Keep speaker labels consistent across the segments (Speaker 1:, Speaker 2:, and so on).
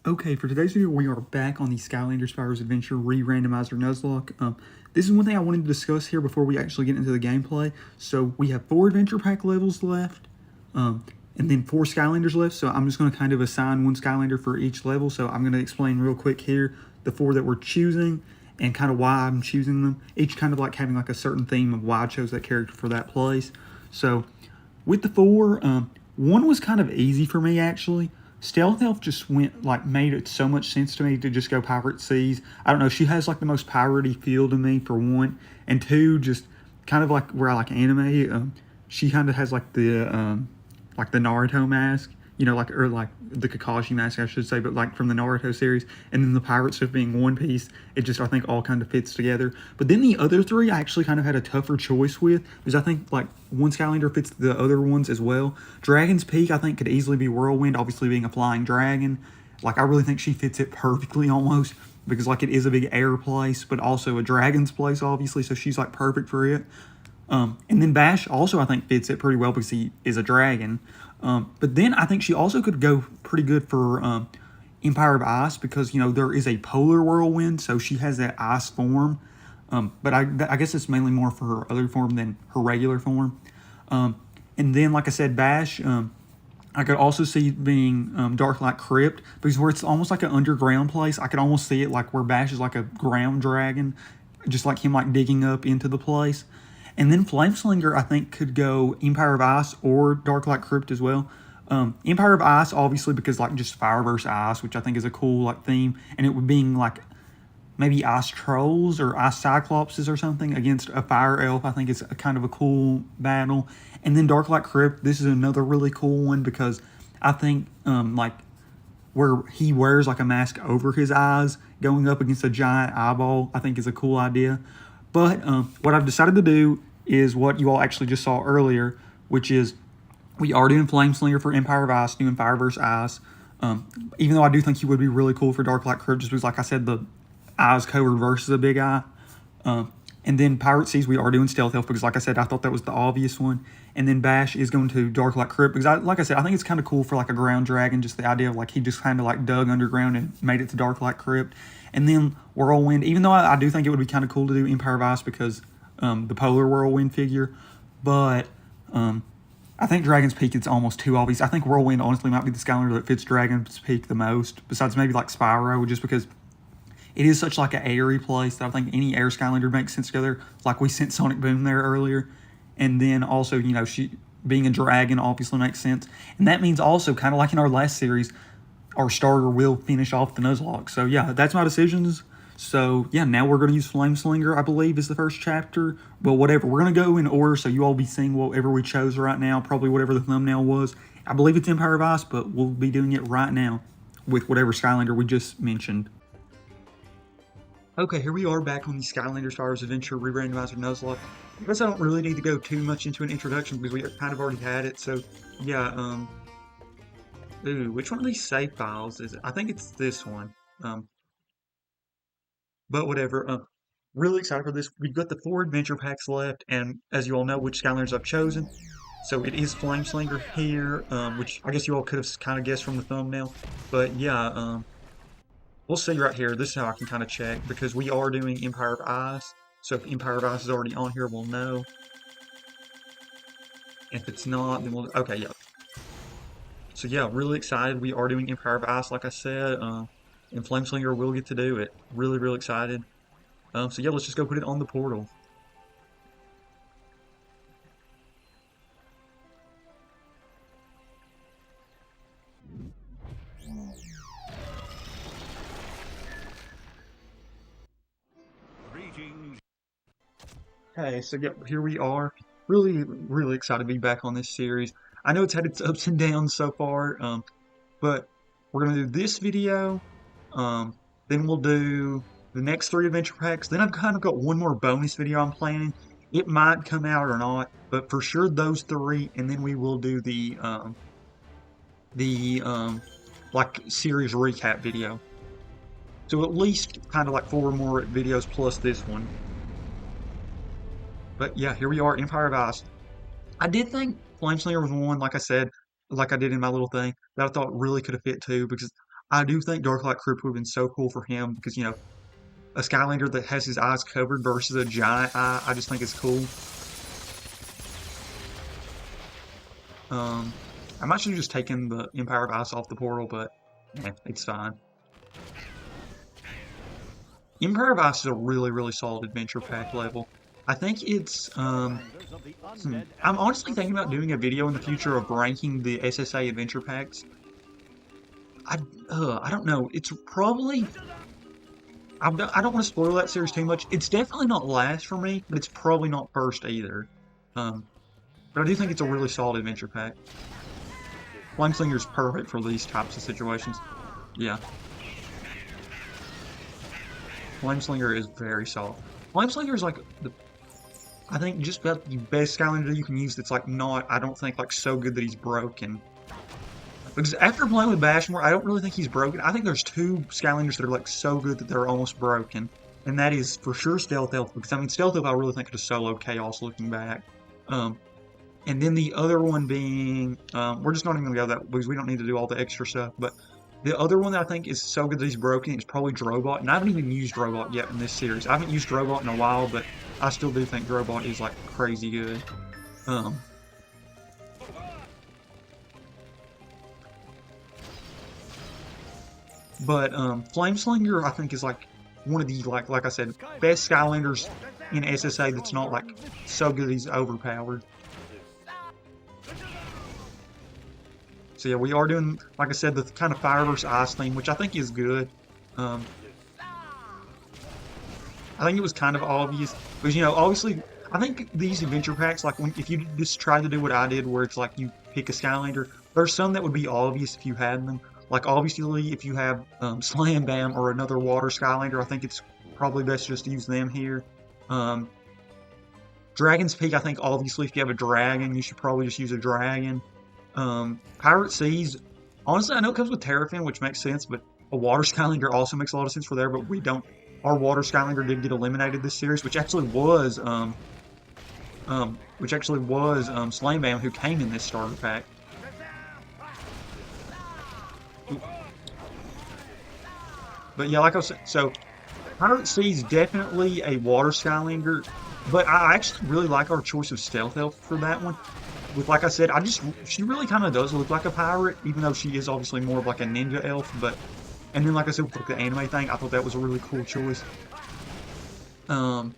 Speaker 1: Okay, for today's video, we are back on the Skylanders Spyro's Adventure Re-Randomizer Nuzlocke. This is one thing I wanted to discuss here before we actually get into the gameplay. So we have 4 Adventure Pack levels left, and then 4 Skylanders left. So I'm just going to kind of assign 1 Skylander for each level. So I'm going to explain real quick here the 4 that we're choosing and kind of why I'm choosing them. Each kind of like having like a certain theme of why I chose that character for that place. So with the 4, one was kind of easy for me actually. Stealth Elf just made it so much sense to me to just go Pirate Seas. I don't know, she has like the most piratey feel to me for 1, and 2, just kind of like where I like anime. She kind of has like the Naruto mask, you know, or like the Kakashi mask, I should say, but like from the Naruto series, and then the pirate stuff being One Piece. It just, I think, all kind of fits together. But then the other 3 I actually kind of had a tougher choice with, because I think like one Skylander fits the other ones as well. Dragon's Peak I think could easily be Whirlwind, obviously being a flying dragon. Like I really think she fits it perfectly almost, because like it is a big air place, but also a dragon's place obviously, so she's like perfect for it. And then Bash also, I think, fits it pretty well because he is a dragon. But then I think she also could go pretty good for Empire of Ice because, you know, there is a polar whirlwind, so she has that ice form. But I guess it's mainly more for her other form than her regular form. And then, like I said, Bash, I could also see being Darklight Crypt, because where it's almost like an underground place, I could almost see it like where Bash is like a ground dragon, just like him like digging up into the place. And then Flameslinger, I think, could go Empire of Ice or Darklight Crypt as well. Empire of Ice, obviously, because like just fire versus ice, which I think is a cool like theme, and it would being like maybe ice trolls or ice cyclopses or something against a fire elf. I think it's a kind of a cool battle. And then Darklight Crypt, this is another really cool one because I think like where he wears like a mask over his eyes going up against a giant eyeball, I think is a cool idea. But what I've decided to do is what you all actually just saw earlier, which is we are doing Flameslinger for Empire of Ice, doing Fire vs. Ice. Even though I do think he would be really cool for Darklight Crypt, just because, like I said, the eyes covered versus a big eye. And then Pirate Seas, we are doing Stealth Elf because, like I said, I thought that was the obvious one. And then Bash is going to Darklight Crypt because, like I said, I think it's kind of cool for like a ground dragon, just the idea of like he just kind of like dug underground and made it to Darklight Crypt. And then Whirlwind, even though I do think it would be kind of cool to do Empire of Ice because the Polar Whirlwind figure, but I think Dragon's Peak is almost too obvious. I think Whirlwind honestly might be the Skylander that fits Dragon's Peak the most, besides maybe like Spyro, just because it is such like an airy place that I think any air Skylander makes sense together. Like we sent Sonic Boom there earlier. And then also, you know, she being a dragon obviously makes sense. And that means also, kind of like in our last series, our starter will finish off the Nuzlocke. So yeah, that's my decisions. So yeah, now we're going to use Flameslinger, I believe, is the first chapter. Well, whatever. We're going to go in order, so you all be seeing whatever we chose right now, probably whatever the thumbnail was. I believe it's Empire of Ice, but we'll be doing it right now with whatever Skylander we just mentioned. Okay, here we are back on the Skylanders Spyro's Adventure Re-Randomizer Nuzlocke. I guess I don't really need to go too much into an introduction because we kind of already had it. So yeah, ooh, which one of these save files is it? I think it's this one. But whatever. Really excited for this. We've got the 4 adventure packs left, and as you all know, which Skylanders I've chosen. So it is Flameslinger here, which I guess you all could have kind of guessed from the thumbnail. But yeah, we'll see right here. This is how I can kind of check, because we are doing Empire of Ice. So if Empire of Ice is already on here, we'll know. If it's not, then we'll... Okay, yeah. So yeah, really excited. We are doing Empire of Ice, like I said. And Flameslinger will get to do it. Really, really excited. So yeah, let's just go put it on the portal. Okay, so yeah, here we are. Really, really excited to be back on this series. I know it's had its ups and downs so far, but we're gonna do this video. Then we'll do the next 3 adventure packs. Then I've kind of got one more bonus video I'm planning. It might come out or not, but for sure those 3, and then we will do the like series recap video. So at least kind of like 4 more videos plus this one. But yeah, here we are, Empire of Ice. I did think Flameslinger was one, like I said, like I did in my little thing, that I thought really could have fit too, because I do think Darklight Crypt would have been so cool for him because, you know, a Skylander that has his eyes covered versus a giant eye, I just think it's cool. I'm actually just taking the Empire of Ice off the portal, but it's fine. Empire of Ice is a really, really solid adventure pack level. I think it's, I'm honestly thinking about doing a video in the future of ranking the SSA adventure packs. I don't know. It's probably, I don't want to spoil that series too much. It's definitely not last for me, but it's probably not first either. But I do think it's a really solid adventure pack. Flameslinger is perfect for these types of situations. Yeah. Flameslinger is very solid. Flameslinger is like I think just about the best Skylander you can use that's like not, I don't think, like so good that he's broken. Because after playing with Bashmore, I don't really think he's broken. I think there's two Skylanders that are like so good that they're almost broken. And that is for sure Stealth Elf, because I mean Stealth Elf I really think is solo chaos looking back. And then the other one being, we're just not even going to go that because we don't need to do all the extra stuff. But the other one that I think is so good that he's broken is probably Drobot. And I haven't even used Drobot yet in this series. I haven't used Drobot in a while, but I still do think Drobot is like crazy good. But Flameslinger I think is like one of the like I said best Skylanders in SSA that's not like so good he's overpowered. So yeah, we are doing, like I said, the kind of fire versus ice theme, which I think is good. I think it was kind of obvious, because, you know, obviously, I think these adventure packs, like, if you just try to do what I did, where it's like you pick a Skylander, there's some that would be obvious if you had them. Like, obviously, if you have Slam Bam or another water Skylander, I think it's probably best just to use them here. Dragon's Peak, I think, obviously, if you have a dragon, you should probably just use a dragon. Pirate Seas, honestly, I know it comes with Terrafin, which makes sense, but a water Skylander also makes a lot of sense for there, but we don't. Our water Skylander did get eliminated this series, which actually was Slam Bam, who came in this starter pack. But yeah, like I said, so Pirate Seas definitely a water Skylander, but I actually really like our choice of Stealth Elf for that one. With, like I said, she really kind of does look like a pirate, even though she is obviously more of like a ninja elf, but, and then like I said, with like the anime thing, I thought that was a really cool choice. And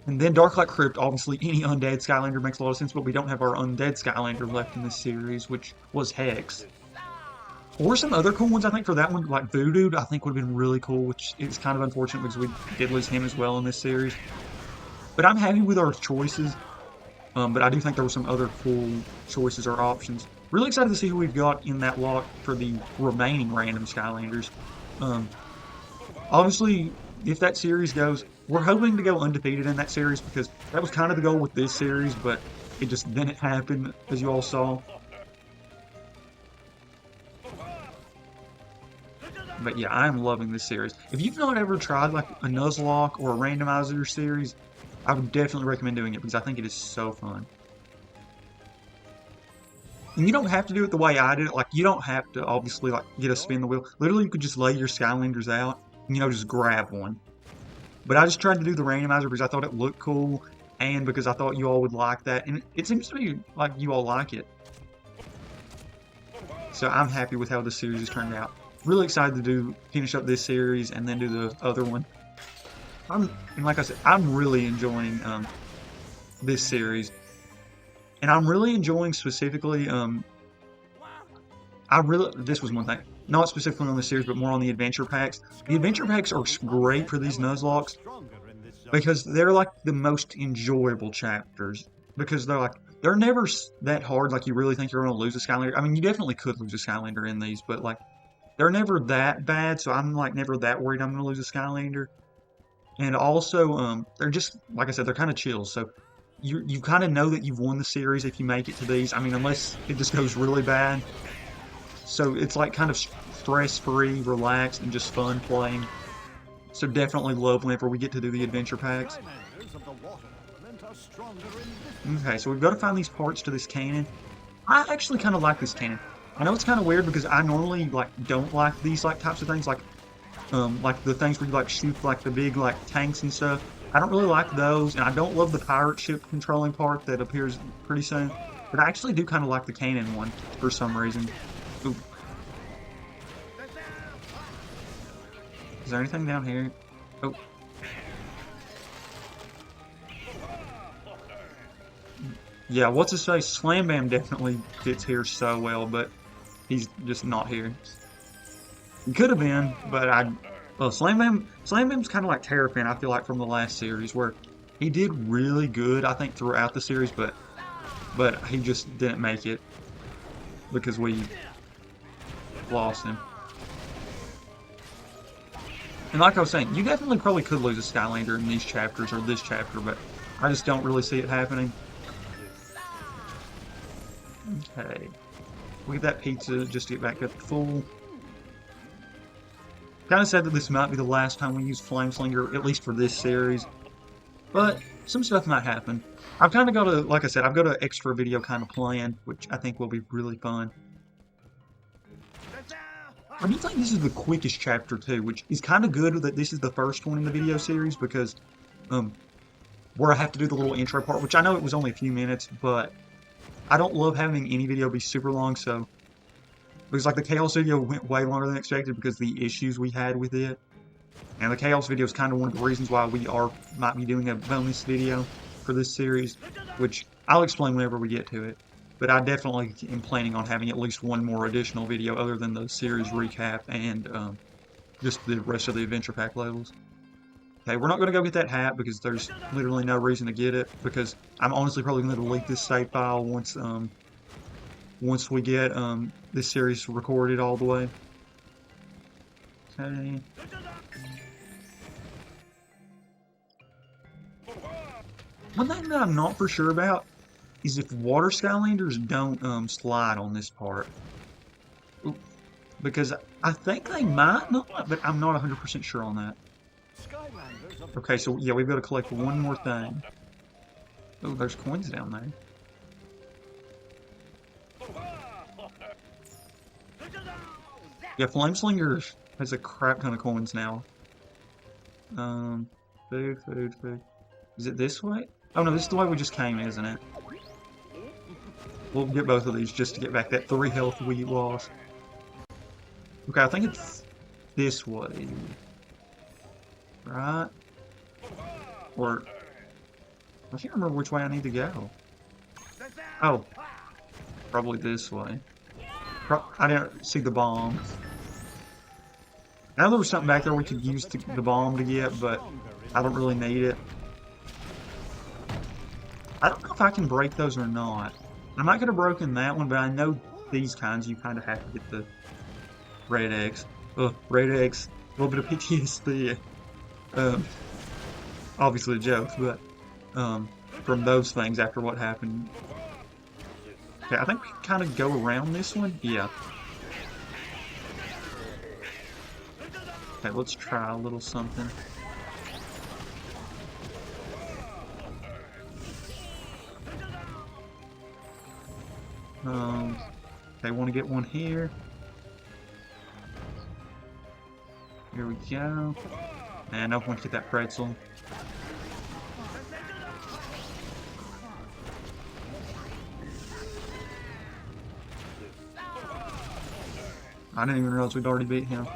Speaker 1: then Darklight Crypt, obviously any undead Skylander makes a lot of sense, but we don't have our undead Skylander left in this series, which was Hex. Or some other cool ones, I think, for that one, like Voodoo, I think would have been really cool, which is kind of unfortunate because we did lose him as well in this series. But I'm happy with our choices. But I do think there were some other cool choices or options. Really excited to see who we've got in that lot for the remaining random Skylanders. Obviously, if that series goes, we're hoping to go undefeated in that series because that was kind of the goal with this series, but it just didn't happen, as you all saw. But yeah, I am loving this series. If you've not ever tried like a Nuzlocke or a Randomizer series, I would definitely recommend doing it because I think it is so fun. And you don't have to do it the way I did it. Like, you don't have to obviously like get a spin the wheel. Literally, you could just lay your Skylanders out and, you know, just grab one. But I just tried to do the randomizer because I thought it looked cool and because I thought you all would like that. And it seems to be like you all like it. So I'm happy with how this series has turned out. Really excited to finish up this series and then do the other one. And like I said, I'm really enjoying this series, and I'm really enjoying specifically. This was one thing, not specifically on the series, but more on the adventure packs. The adventure packs are great for these Nuzlockes because they're like the most enjoyable chapters because they're never that hard. Like you really think you're going to lose a Skylander. I mean, you definitely could lose a Skylander in these, but like they're never that bad. So I'm like never that worried I'm going to lose a Skylander. And also, they're just, like I said, they're kind of chill. So you kind of know that you've won the series if you make it to these. I mean, unless it just goes really bad. So it's like kind of stress-free, relaxed, and just fun playing. So definitely love whenever we get to do the adventure packs. Okay, so we've got to find these parts to this cannon. I actually kind of like this cannon. I know it's kind of weird because I normally like don't like these like types of things, like the things where you like shoot like the big like tanks and stuff. I don't really like those, and I don't love the pirate ship controlling part that appears pretty soon. But I actually do kind of like the cannon one for some reason. Ooh. Is there anything down here? Oh. Yeah, what's his face? Slam Bam definitely fits here so well, but he's just not here. He could have been, but well, Slam Bam's kind of like Terrapin, I feel like, from the last series, where he did really good, I think, throughout the series, but he just didn't make it because we lost him. And like I was saying, you definitely probably could lose a Skylander in these chapters, or this chapter, but I just don't really see it happening. Okay. We'll get that pizza just to get back up to full. Kind of sad that this might be the last time we use Flameslinger, at least for this series. But some stuff might happen. I've kind of got a, like I said, I've got an extra video kind of planned, which I think will be really fun. I do think this is the quickest chapter too, which is kind of good that this is the first one in the video series, because where I have to do the little intro part, which I know it was only a few minutes, but I don't love having any video be super long, so because like the Chaos video went way longer than expected because the issues we had with it. And the Chaos video is kind of one of the reasons why we might be doing a bonus video for this series, which I'll explain whenever we get to it. But I definitely am planning on having at least one more additional video other than the series recap and just the rest of the adventure pack levels. Okay, we're not going to go get that hat because there's literally no reason to get it, because I'm honestly probably going to delete this save file once we get this series recorded all the way. Okay. One thing that I'm not for sure about is if water Skylanders don't slide on this part. Ooh, because I think they might not, but I'm not 100% sure on that. Okay, so yeah, we've got to collect one more thing. Oh, there's coins down there. Yeah, Flameslinger has a crap ton of coins now. Food. Is it this way? Oh no, this is the way we just came, isn't it? We'll get both of these just to get back that 3 health we lost. Okay, I think it's this way. Right? Or I can't remember which way I need to go. Oh, probably this way. I didn't see the bomb. I know there was something back there we could use the bomb to get, but I don't really need it. I don't know if I can break those or not. I might could have broken that one, but I know these kinds you kind of have to get the red eggs. Ugh, red eggs. A little bit of PTSD. Obviously a joke, but from those things after what happened. Okay, I think we can kind of go around this one. Yeah. Okay, let's try a little something. Okay, want to get one here. Here we go. And I want to get that pretzel. I didn't even realize we'd already beat him.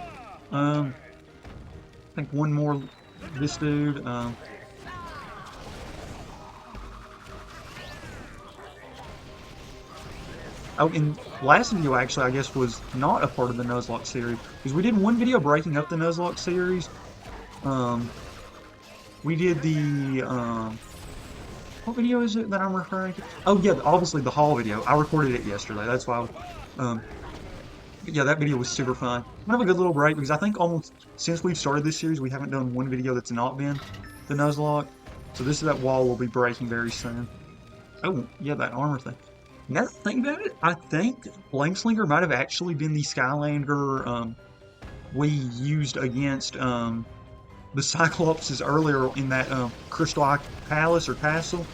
Speaker 1: I think one more. This dude. Oh, in last video actually, I guess, was not a part of the Nuzlocke series, because we did one video breaking up the Nuzlocke series. We did the what video is it that I'm referring to? Oh yeah, obviously the haul video. I recorded it yesterday. That's why. Yeah, that video was super fun. I'm gonna have a good little break because I think almost since we've started this series, we haven't done one video that's not been the Nuzlocke. So this is that wall we'll be breaking very soon. Oh yeah, that armor thing. Now that I think about it, I think Flameslinger might have actually been the Skylander we used against the Cyclopses earlier in that Crystal Palace or Castle.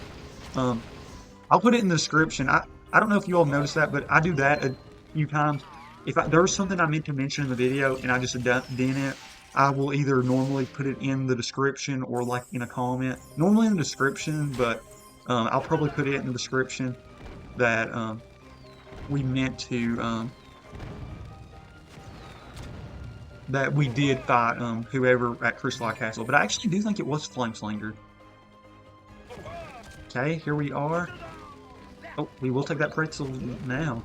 Speaker 1: I'll put it in the description. I don't know if you all noticed that, but I do that few times. If there was something I meant to mention in the video and I just didn't, I will either normally put it in the description or like in a comment. Normally in the description, but I'll probably put it in the description that we meant to that we did fight whoever at Crystal Castle. But I actually do think it was Flameslinger. Okay, here we are. Oh, we will take that pretzel now.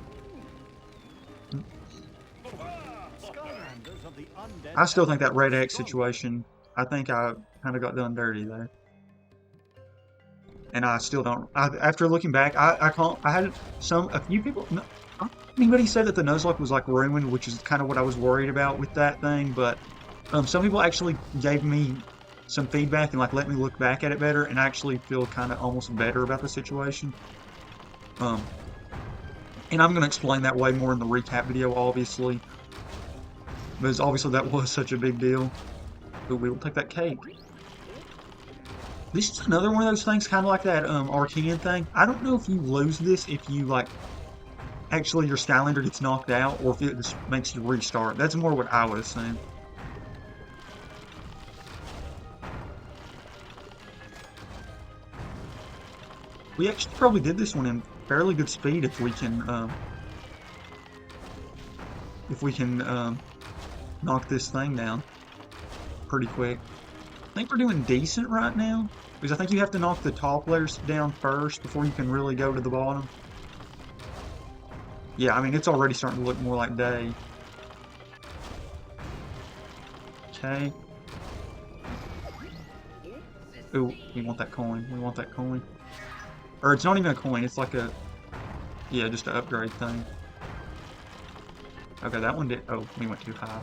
Speaker 1: I still think that red X situation, I think I kind of got done dirty there. And I still don't, after looking back, I had a few people, no, anybody said that the Nuzlocke was like ruined, which is kind of what I was worried about with that thing, but some people actually gave me some feedback and like let me look back at it better, and I actually feel kind of almost better about the situation. And I'm going to explain that way more in the recap video, obviously. Because obviously that was such a big deal. But we will take that cake. This is another one of those things, kind of like that Arcane thing. I don't know if you lose this if you, like, actually your Skylander gets knocked out, or if it just makes you restart. That's more what I would assume. We actually probably did this one in fairly good speed if we can knock this thing down pretty quick. I think we're doing decent right now, because I think you have to knock the top layers down first before you can really go to the bottom. Yeah, I mean, it's already starting to look more like day. Okay. Ooh, we want that coin. We want that coin. Or it's not even a coin, it's like a... Yeah, just an upgrade thing. Okay, that one did... Oh, we went too high.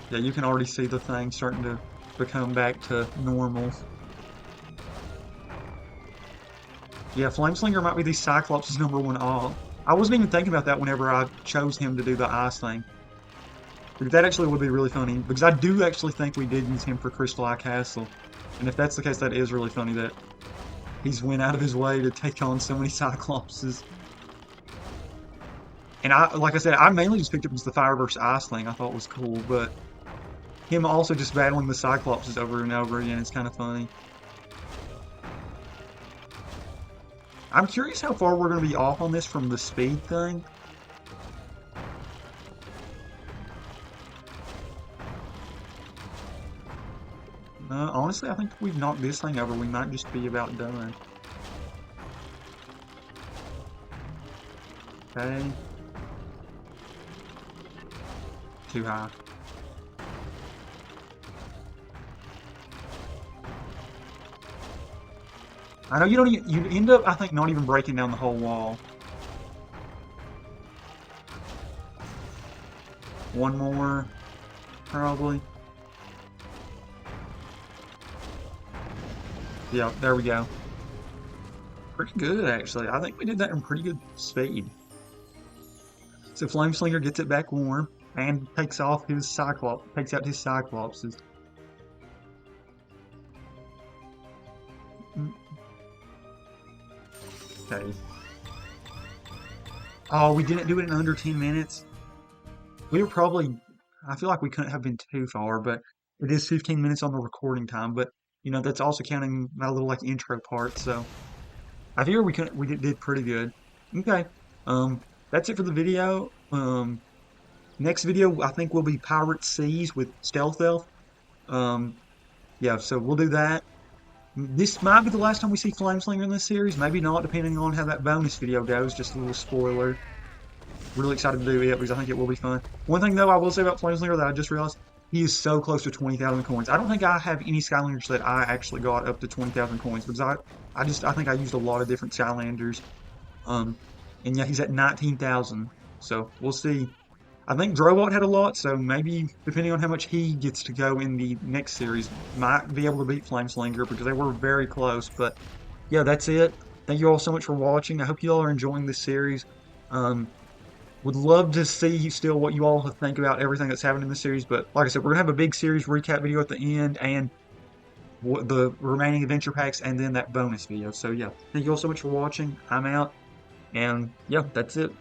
Speaker 1: Yeah, you can already see the thing starting to become back to normal. Yeah, Flameslinger might be the Cyclops' #1 alt. I wasn't even thinking about that whenever I chose him to do the ice thing. But that actually would be really funny, because I do actually think we did use him for Crystal Castle. And if that's the case, that is really funny that he's went out of his way to take on so many Cyclopses. And like I said, I mainly just picked up the Fire vs. Ice thing. I thought was cool, but him also just battling the Cyclopses over and over again is kind of funny. I'm curious how far we're going to be off on this from the speed thing. Honestly, I think if we've knocked this thing over, we might just be about done. Okay. Too high. I know you don't even, you end up, I think, not even breaking down the whole wall. One more, probably. Yeah, there we go. Pretty good, actually. I think we did that in pretty good speed. So Flameslinger gets it back warm and takes off his Cyclops, takes out his Cyclopses. Okay. Oh, we didn't do it in under 10 minutes. We were probably, I feel like we couldn't have been too far, but it is 15 minutes on the recording time, but you know, that's also counting my little like intro part, so I figure we did pretty good. Okay. That's it for the video. Next video I think will be Pirate Seas with Stealth Elf. Yeah, so we'll do that. This might be the last time we see Flameslinger in this series, maybe not, depending on how that bonus video goes. Just a little spoiler. Really excited to do it because I think it will be fun. One thing though I will say about Flameslinger that I just realized, he is so close to 20,000 coins. I don't think I have any Skylanders that I actually got up to 20,000 coins because I think I used a lot of different Skylanders. And yeah, he's at 19,000. So we'll see. I think Drobot had a lot, so maybe depending on how much he gets to go in the next series, might be able to beat Flameslinger because they were very close. But yeah, that's it. Thank you all so much for watching. I hope you all are enjoying this series. Would love to see still what you all think about everything that's happened in the series. But like I said, we're going to have a big series recap video at the end. And the remaining adventure packs and then that bonus video. So yeah, thank you all so much for watching. I'm out, and yeah, that's it.